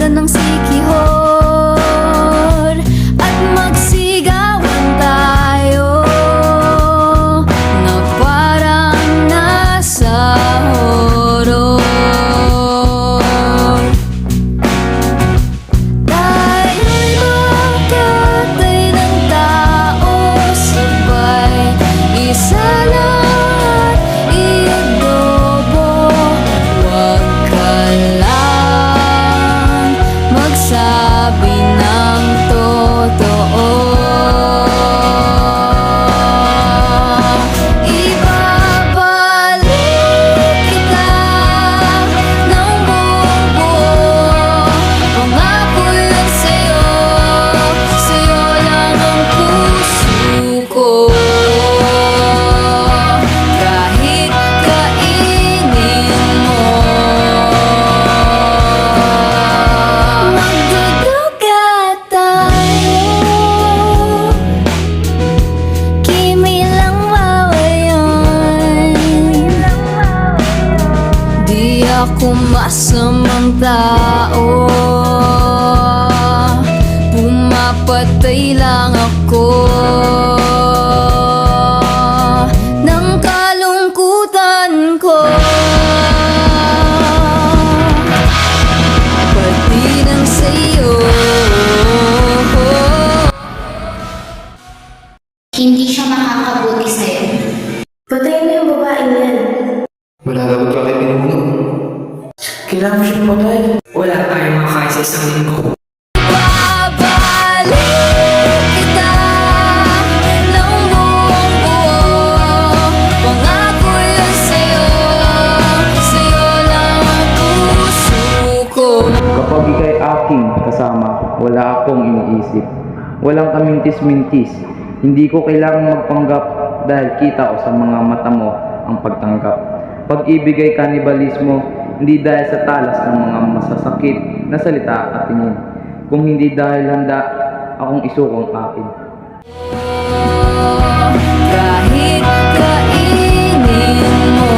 Bunutan ng sikihor at magsigawan tayo na parang nasa horror. Tayo'y magkatay ng tao sabay, isa lahat iadobo. Huwag ka lang magsabi ng totoo. Ibabalik kita ng buong buo. Pangako yun sa'yo, sa'yo lang ang puso ko. Kahit kainin mo, magduduga tayo, kimilang mawayan. Di ako masamang tao, pumapatay lang ako ng kalungkutan ko, pati ng sa'yo. Hindi siya makakabuti sa'yo. Patayin mo yung babaeng yan. Wala dapat pa kayo pinuno. Kailangan mo siyang patay. Wala tayong makakain sa isang linggo. Babalik kita ng buong buo. Pangako yun sa'yo, sa'yo lang ang puso ko. Kapag ika'y aking kasama, wala akong iniisip. Walang kamintis-mintis. Hindi ko kailangang magpanggap dahil kita ko sa mga mata mo ang pagtanggap. Pag-ibig ay kanibalismo, hindi dahil sa talas ng mga masasakit na salita at tingin. Kung hindi dahil handa akong isukong akin. Kahit kainin mo,